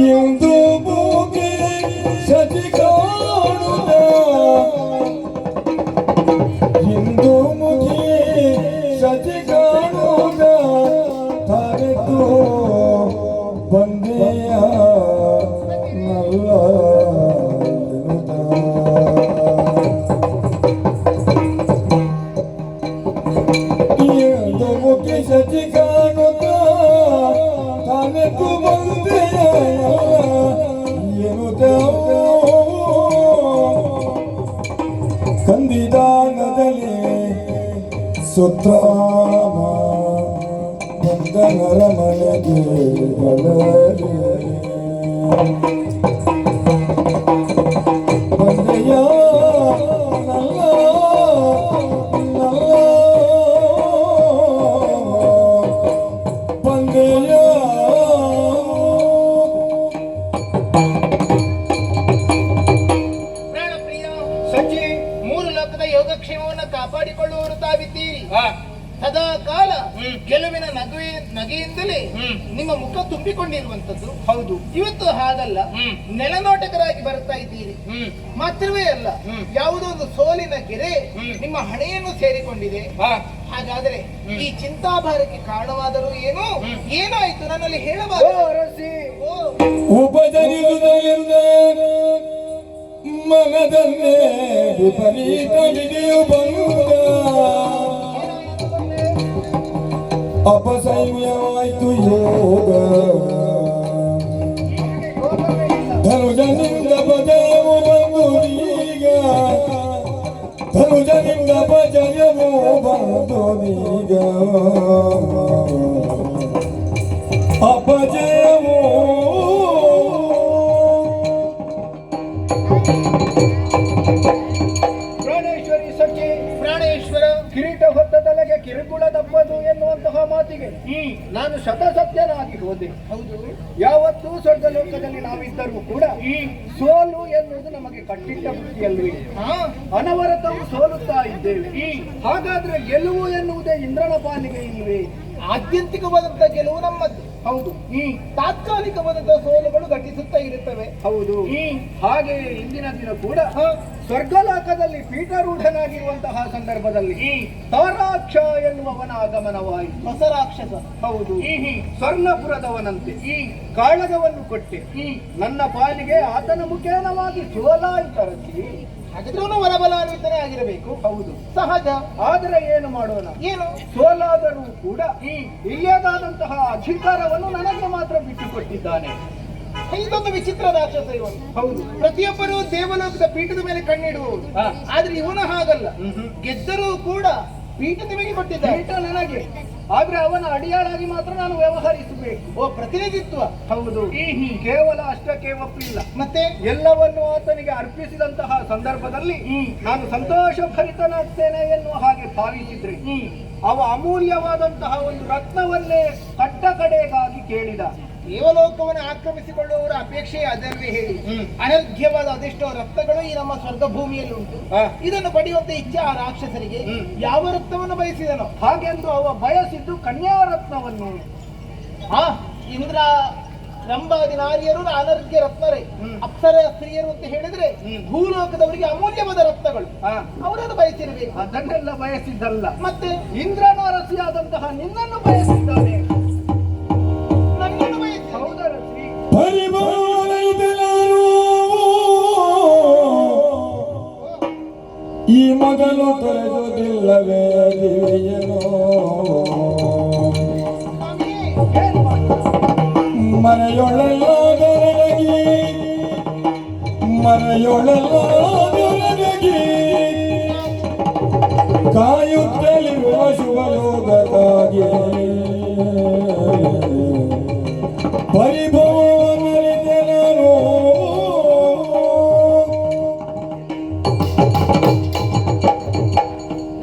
ಎಂದು ಮೂಗಿ ಸತಿ ಕಾಣುದ ಎಂದು ಮುಗಿ ಸತಿ ಕಾಣುದ ತರೆದು ಬಂದೆಯ ನಲ್ಲ ಎಂದು ಮುಗಿ ಸತಿ ಕಾಣುದ ತರೆದು ಬಂದೆಯ ಕಂದಿದಾನದಲ್ಲಿ ಸುತ್ರಾಮ ಬಂದನರ ಮನೆಗೆ ಬಂದೆಯ ನಲ್ಲ ನಲ್ಲ ಬಂದೆಯ ಯೋಗಕ್ಷೇಮವನ್ನು ಕಾಪಾಡಿಕೊಳ್ಳುವರು ತಾವಿದ್ದೀರಿ. ಸದಾ ಕಾಲ ಗೆಲುವಿನ ನಗೆಯಿಂದಲೇ ನಿಮ್ಮ ಮುಖ ತುಂಬಿಕೊಂಡಿರುವಂತದ್ದು. ಹೌದು, ಇವತ್ತು ಹಾಗಲ್ಲ, ನೆಲನೋಟಕರಾಗಿ ಬರ್ತಾ ಇದ್ದೀರಿ. ಮಾತ್ರವೇ ಅಲ್ಲ, ಯಾವುದೋ ಒಂದು ಸೋಲಿನ ಗೆರೆ ನಿಮ್ಮ ಹಣೆಯನ್ನು ಸೇರಿಕೊಂಡಿದೆ. ಹಾಗಾದರೆ ಈ ಚಿಂತಾಭಾರಕ್ಕೆ ಕಾರಣವಾದರೂ ಏನು, ಏನಾಯ್ತು ನನ್ನಲ್ಲಿ ಹೇಳಬಾರದು. ಮನದಲ್ಲೇ ವಿಪರೀತ ವಿಧಿಯು ಬಂದ ಅಪಸೈನ್ಯವಾಯ್ತು ಯೋಗ ಧನುಜನಿಂದ ಭಜಯವು ಬಂದು ಈಗ ಧನುಜನಿಂದ ಭಜಯವು ಬಂದು ಈಗ ಅಪಜಯವು ಪ್ರಾಣೇಶ್ವರಿ ಸಖಿ ಪ್ರಾಣೇಶ್ವರ ಕಿರೀಟ ಹೊತ್ತ ತಲೆಗೆ ಕಿರುಕುಳ ತಪ್ಪದು ಎನ್ನುವಂತಹ ಮಾತಿಗೆ ನಾನು ಶತಸತ್ಯನಾಗಿ ಹೋದೆ. ಹೌದು, ಯಾವತ್ತೂ ಸ್ವರ್ಗಲೋಕದಲ್ಲಿ ನಾವಿದ್ದರೂ ಕೂಡ ಸೋಲು ಎನ್ನುವುದು ನಮಗೆ ಕಟ್ಟಿಟ್ಟ ಬುದ್ಧಿಯಲ್ವೇ? ಅನವರತವು ಸೋಲುತ್ತಾ ಇದ್ದೇವೆ. ಹಾಗಾದ್ರೆ ಗೆಲುವು ಎನ್ನುವುದೇ ಇಂದ್ರನ ಪಾಲಿಗೆ ಇಲ್ವೇ? ಆತ್ಯಂತಿಕವಾದಂತಹ ಗೆಲುವು ನಮ್ಮದು. ಹೌದು, ತಾತ್ಕಾಲಿಕವಾದಂತಹ ಸೋಲುಗಳು ಘಟಿಸುತ್ತಾ ಇರುತ್ತವೆ. ಹೌದು. ಹಾಗೆ ಇಂದಿನ ದಿನ ಕೂಡ ಸ್ವರ್ಗಲೋಕದಲ್ಲಿ ಪೀಠರೂಢನಾಗಿರುವಂತಹ ಸಂದರ್ಭದಲ್ಲಿ ತಾರಾಕ್ಷ ಎನ್ನುವವನ ಆಗಮನವಾಯಿತು. ಹೊಸ ರಾಕ್ಷಸ. ಹೌದು, ಸ್ವರ್ಣಪುರದವನಂತೆ ಕಾಳಗವನ್ನು ಕೊಟ್ಟೆ. ನನ್ನ ಪಾಲಿಗೆ ಆತನ ಮುಖೇನವಾಗಿ ಸೋಲಾಯಿತರಸಿ. ಹಾಗಿದ್ರೂ ವರಬಲಾನ್ವಿತನೇ ಆಗಿರಬೇಕು. ಹೌದು, ಸಹಜ. ಆದರೆ ಏನು ಮಾಡೋಣ, ಏನು ಸೋಲಾದರೂ ಕೂಡ ಇಲ್ಲದಾದಂತಹ ಅಧಿಕಾರವನ್ನು ನನಗೆ ಮಾತ್ರ ಬಿಟ್ಟುಕೊಟ್ಟಿದ್ದಾನೆ. ಇದೊಂದು ವಿಚಿತ್ರ ರಾಕ್ಷಸ ಇವನು. ಹೌದು, ಪ್ರತಿಯೊಬ್ಬರು ದೇವಲೋಕದ ಪೀಠದ ಮೇಲೆ ಕಣ್ಣಿಡುವವರು. ಆದ್ರೆ ಇವನು ಹಾಗಲ್ಲ, ಗೆದ್ದರೂ ಕೂಡ ಪೀಠ ನಿಮಗೆ ಕೊಟ್ಟಿದ್ದ. ಪೀಠ ನನಗೆ, ಆದ್ರೆ ಅವನ ಅಡಿಯಾಳಾಗಿ ಮಾತ್ರ ನಾನು ವ್ಯವಹರಿಸಬೇಕು. ಓ, ಪ್ರತಿನಿಧಿತ್ವ. ಹೌದು, ಕೇವಲ ಅಷ್ಟಕ್ಕೆ ಒಪ್ಪಿಲ್ಲ, ಮತ್ತೆ ಎಲ್ಲವನ್ನು ಆತನಿಗೆ ಅರ್ಪಿಸಿದಂತಹ ಸಂದರ್ಭದಲ್ಲಿ ನಾನು ಸಂತೋಷ ಭರಿತನಾಗ್ತೇನೆ ಎನ್ನುವ ಹಾಗೆ ಭಾವಿಸಿದ್ರೆ ಅವ ಅಮೂಲ್ಯವಾದಂತಹ ಒಂದು ರತ್ನವನ್ನೇ ಕಟ್ಟ ಕಡೆಗಾಗಿ ಕೇಳಿದ. ದೇವಲೋಕವನ್ನು ಆಕ್ರಮಿಸಿಕೊಳ್ಳುವವರ ಅಪೇಕ್ಷೆ ಅದಲ್ವೇ ಹೇಳಿ. ಅನರ್ಘ್ಯವಾದ ಅದೆಷ್ಟೋ ರತ್ನಗಳು ಈ ನಮ್ಮ ಸ್ವರ್ಗ ಭೂಮಿಯಲ್ಲಿ ಉಂಟು. ಇದನ್ನು ಪಡೆಯುವಂತ ಇಚ್ಛೆ ಆ ರಾಕ್ಷಸರಿಗೆ. ಯಾವ ರತ್ನವನ್ನು ಬಯಸಿದನೋ ಹಾಗೆಂದು ಅವ ಬಯಸಿದ್ದು ಕನ್ಯಾ ರತ್ನವನ್ನು. ಇಂದ್ರ ರಂಭಾದಿ ನಾರಿಯರು ಅನರ್ಘ್ಯ ರತ್ನರೇ, ಅಪ್ಸರ ಸ್ತ್ರೀಯರು ಅಂತ ಹೇಳಿದ್ರೆ ಭೂಲೋಕದವರಿಗೆ ಅಮೂಲ್ಯವಾದ ರತ್ನಗಳು. ಅವರನ್ನು ಬಯಸಿರಬೇಕು. ಅದನ್ನೆಲ್ಲ ಬಯಸಿದ್ದಲ್ಲ, ಮತ್ತೆ ಇಂದ್ರನ ರಸಿಯಾದಂತಹ ನಿನ್ನನ್ನು ಬಯಸಿದ್ದಾನೆ. ಈ ಮೊದಲು ತೊರೆದುದಿಲ್ಲವೇ ದಿವ್ಯನೋ ಮನೆಯೊಳಲಾದರಗಿ ಮನೆಯೊಳಲಾದರಗಿ ಕಾಯುತ್ತಲಿರುವ ಶುಭಲೋಕಕ್ಕಾಗಿ ಪರಿಭವನರಿದೆ ನಾನು.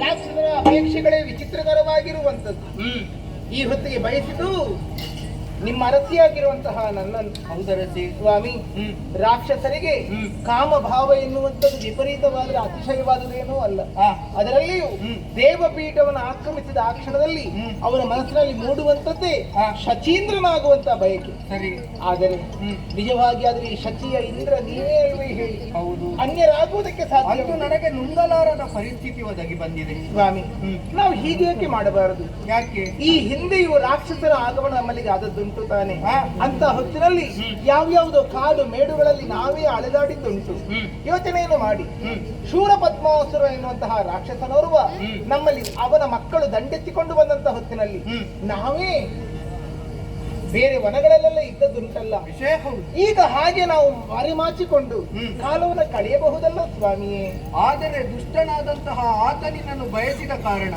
ರಾಕ್ಷಸರ ಅಪೇಕ್ಷೆಗಳೇ ವಿಚಿತ್ರಕರವಾಗಿರುವಂತದ್ದು. ಈ ಹೊತ್ತಿಗೆ ಬಯಸಿದ್ದು ನಿಮ್ಮ ಅರಸಿಯಾಗಿರುವಂತಹ ನನ್ನನ್ನು ಹೌದರಸಿ. ಸ್ವಾಮಿ ಹ್ಮ್. ರಾಕ್ಷಸರಿಗೆ ಹ್ಮ್. ಕಾಮಭಾವ ಎನ್ನುವಂಥದ್ದು ವಿಪರೀತವಾದರೆ ಅತಿಶಯವಾದುದೇನೂ ಅಲ್ಲ. ಆ. ಅದರಲ್ಲಿಯೂ ಹ್ಮ್. ದೇವಪೀಠವನ್ನು ಆಕ್ರಮಿಸಿದ ಆ ಕ್ಷಣದಲ್ಲಿ ಹ್ಮ್. ಅವರ ಮನಸ್ಸಿನಲ್ಲಿ ಮೂಡುವಂಥದ್ದೇ ಆ. ಶಚೀಂದ್ರನಾಗುವಂತ ಬಯಕೆ. ಸರಿ. ಆದರೆ ಹ್ಮ್. ನಿಜವಾಗಿ ಆದ್ರೆ ಈ ಶಚಿಯ ಇಂದ್ರ ನೀವೇ ಅಲ್ವೇ ಹೇಳಿ, ಹೌದು. ಅನ್ಯರಾಗುವುದಕ್ಕೆ ಸಾಧ್ಯ ಅಂತೂ ನನಗೆ ನುಂಗಲಾರದ ಪರಿಸ್ಥಿತಿ ಒದಗಿ ಬಂದಿದೆ. ಸ್ವಾಮಿ. ಹ್ಮ್. ನಾವು ಹೀಗೇಕೆ ಮಾಡಬಾರದು? ಯಾಕೆ? ಈ ಹಿಂದೆಯೂ ರಾಕ್ಷಸರ ಆಗಮನ ನಮ್ಮಲ್ಲಿಗೆ ಆದದ್ದುಂಟು ತಾನೆ. ಹಾ. ಅಂತ ಹೊತ್ತಿನಲ್ಲಿ ಯಾವ್ಯಾವುದೋ ಕಾಡು ಮೇಡುಗಳಲ್ಲಿ ನಾವೇ ಅಲೆದಾಡಿದ್ದುಂಟು. ಹ್ಮ್. ಯೋಚನೆಯನ್ನು ಮಾಡಿ ಹ್ಮ್. ಶೂರ ಪದ್ಮಾಸುರ ಎನ್ನುವಂತಹ ರಾಕ್ಷಸನೋರ್ವ ಹ್ಮ್. ನಮ್ಮಲ್ಲಿ ಅವನ ಮಕ್ಕಳು ದಂಡೆತ್ತಿಕೊಂಡು ಬಂದಂತ ಹೊತ್ತಿನಲ್ಲಿ ಹ್ಮ್. ನಾವೇ ಬೇರೆ ವನಗಳಲ್ಲೆಲ್ಲ ಇದ್ದದ್ದುಂಟಲ್ಲ. ವಿಷಯ ಹೌದು. ಈಗ ಹಾಗೆ ನಾವು ಮರೆಮಾಚಿಕೊಂಡು ಹ್ಮ್. ಕಾಲವನ್ನು ಕಳೆಯಬಹುದಲ್ಲ ಸ್ವಾಮಿಯೇ. ಆದರೆ ದುಷ್ಟನಾದಂತಹ ಆತನಿನನ್ನು ಬಯಸಿದ ಕಾರಣ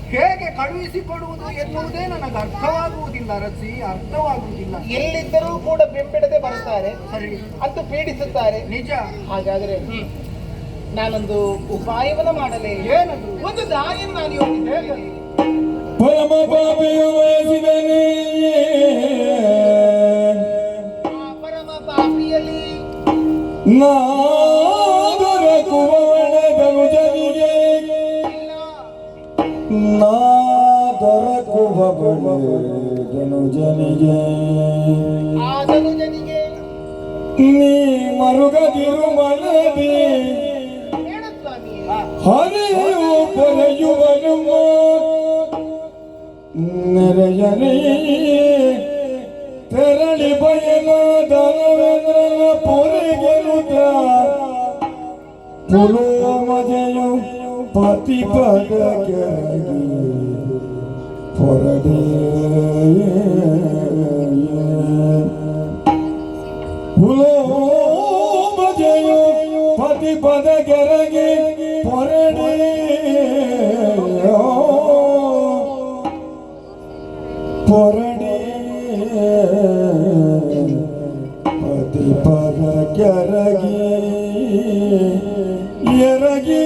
ಹೇಗೆ ಕಳುಹಿಸಿಕೊಡುವುದು ಎನ್ನುವುದೇ ನನಗೆ ಅರ್ಥವಾಗುವುದಿಲ್ಲ ಅರಸಿ, ಅರ್ಥವಾಗುವುದಿಲ್ಲ. ಎಲ್ಲಿದ್ದರೂ ಕೂಡ ಬೆಂಬಿಡದೆ ಬರ್ತಾರೆ, ಸರಿ. ಅಂತೂ ಪೀಡಿಸುತ್ತಾರೆ. ನಿಜ. ಹಾಗಾದ್ರೆ ನಾನೊಂದು ಉಪಾಯವನ್ನ ಮಾಡಲೇ. ಏನದು? ಒಂದು ದಾರಿಯನ್ನು ನಾನು ಯೋಚಿಸಿದೆ. ಪರಮ ಪಾಪಿಯು ವಯಸ್ಸಿದನೇ ಆ ಪರಮ ಪಾಪಿಯಲ್ಲಿ ದೊರಕುವವಳೆದನು ಜನಿಗೆ ದೊರಕುವವಳೆದನು ಜನಿಗೆ ಆ ಧನುಜನಿಗೆ ನೀ ಮರುಗದಿರು ಮನದಿ ಹೇಳು ಸ್ವಾಮಿಯೇ. ಹರಿಯು ಪೊರೆಯುವನು ನೆರೆಯನೇ ತೆರಳಿ ಬಯಲಾದವನ ಪೊರೆಗೆಲುತ್ತ ಪುಲೋಮಜೆಯು ಪತಿ ಪದಕ್ಕೆ ಹೊರಡೆ ಪುಲೋಮಜೆಯು ಪತಿ ಪದ ಕೆರಗೆ ಹೊರಡೆ ಹೊರಡೆ ಪತಿ ಪದ ಕೆರಗಿ ಎರಗಿ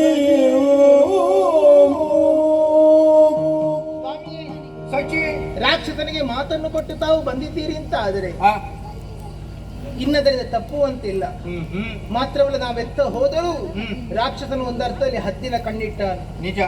ಸ್ವಾಮಿಯೇ, ಸಖಿ. ರಾಕ್ಷಸನಿಗೆ ಮಾತನ್ನು ಕೊಟ್ಟು ತಾವು ಬಂದಿದ್ದೀರಿ ಅಂತ ಆದರೆ ಆ. ಇನ್ನದರಿಂದ ತಪ್ಪುವಂತಿಲ್ಲ. ಹ್ಮ್. ಹ್ಮ್. ಮಾತ್ರವಲ್ಲ, ನಾವೆತ್ತ ಹೋದರೂ ಹ್ಮ್. ರಾಕ್ಷಸನು ಒಂದರ್ಥದಲ್ಲಿ ಹದ್ದಿನ ಕಣ್ಣಿಟ್ಟಾನು. ನಿಜ.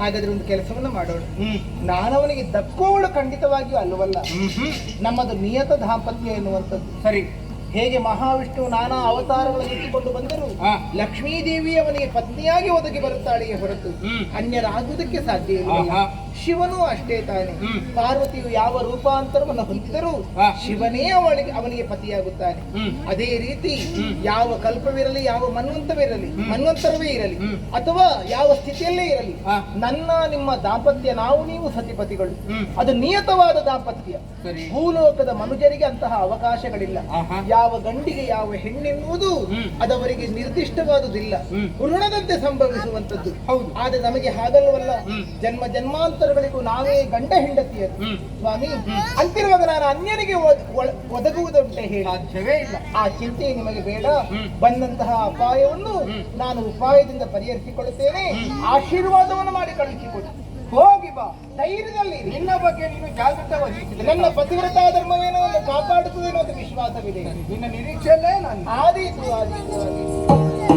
ಹಾಗಾದ್ರೆ ಒಂದು ಕೆಲಸವನ್ನು ಮಾಡೋಣ. ಹ್ಮ್. ನಾನವನಿಗೆ ದಕ್ಕುವವಳು ಖಂಡಿತವಾಗಿಯೂ ಅಲ್ಲವಲ್ಲ. ಹ್ಮ್. ಹ್ಮ್. ನಮ್ಮದು ನಿಯತ ದಾಂಪತ್ಯ ಎನ್ನುವಂಥದ್ದು. ಸರಿ. ಹೇಗೆ ಮಹಾವಿಷ್ಣು ನಾನಾ ಅವತಾರಗಳನ್ನು ಎತ್ತಿಕೊಂಡು ಬಂದರು ಆ. ಲಕ್ಷ್ಮೀದೇವಿ ಅವನಿಗೆ ಪತ್ನಿಯಾಗಿ ಒದಗಿ ಬರುತ್ತಾಳೆಯೇ ಹೊರತು ಹ್ಮ್. ಅನ್ಯರಾಗುವುದಕ್ಕೆ ಸಾಧ್ಯ ಇಲ್ಲ. ಆಹಾ. ಶಿವನೂ ಅಷ್ಟೇ ತಾನೆ. ಹ್ಮ್. ಪಾರ್ವತಿಯು ಯಾವ ರೂಪಾಂತರವನ್ನು ಹೊಂದಿದರೂ ಆ. ಶಿವನೇ ಅವನಿಗೆ ಪತಿಯಾಗುತ್ತಾನೆ. ಹ್ಮ್. ಅದೇ ರೀತಿ ಹ್ಮ್. ಯಾವ ಕಲ್ಪವಿರಲಿ, ಯಾವ ಮನ್ವಂತರವೇ ಇರಲಿ, ಹ್ಮ್. ಅಥವಾ ಯಾವ ಸ್ಥಿತಿಯಲ್ಲೇ ಇರಲಿ, ಆ. ನನ್ನ ನಿಮ್ಮ ದಾಂಪತ್ಯ ನಾವು ನೀವು ಸತಿಪತಿಗಳು. ಹ್ಮ್. ಅದು ನಿಯತವಾದ ದಾಂಪತ್ಯ. ಸರಿ. ಭೂಲೋಕದ ಮನುಜರಿಗೆ ಅಂತಹ ಅವಕಾಶಗಳಿಲ್ಲ. ಆಹಾ. ಯಾವ ಗಂಡಿಗೆ ಯಾವ ಹೆಣ್ಣೆನ್ನುವುದು ಹ್ಮ್. ಅದವರಿಗೆ ನಿರ್ದಿಷ್ಟವಾದುದಿಲ್ಲ. ಹ್ಮ್. ಋಣದಂತೆ ಸಂಭವಿಸುವಂತದ್ದು. ಹೌದು. ಆದ್ರೆ ನಮಗೆ ಹಾಗಲ್ವಲ್ಲ. ಹ್ಮ್. ಜನ್ಮ ಜನ್ಮಾಂತರಗಳಿಗೂ ನಾವೇ ಗಂಡ ಹೆಂಡತಿಯರು. ಹ್ಮ್. ಸ್ವಾಮಿ, ಅಂತಿರುವಾಗ ನಾನು ಅನ್ಯರಿಗೆ ಒದಗುವುದುಂಟೆ ಹೇಳಿ? ಸಾಧ್ಯವೇ ಇಲ್ಲ. ಆ ಚಿಂತೆ ನಿಮಗೆ ಬೇಡ. ಹ್ಮ್. ಬಂದಂತಹ ಅಪಾಯವನ್ನು ನಾನು ಉಪಾಯದಿಂದ ಪರಿಹರಿಸಿಕೊಳ್ಳುತ್ತೇನೆ. ಆಶೀರ್ವಾದವನ್ನು ಮಾಡಿ ಕಳುಹಿಸಿಕೊಡಿ. ಹೋಗಿ ಬಾ. ಧೈರ್ಯದಲ್ಲಿ ನಿನ್ನ ಬಗ್ಗೆ ನೀನು ಜಾಗೃತ ವಹಿಸಿದ್ರೆ ನನ್ನ ಪತಿವ್ರತಾ ಧರ್ಮವೇನೋ ಒಂದು ಕಾಪಾಡುತ್ತದೆ ಅನ್ನೋ ಒಂದು ವಿಶ್ವಾಸವಿದೆ. ನಿನ್ನ ನಿರೀಕ್ಷೆಯಲ್ಲೇ ನಾನು ಆದೀತು.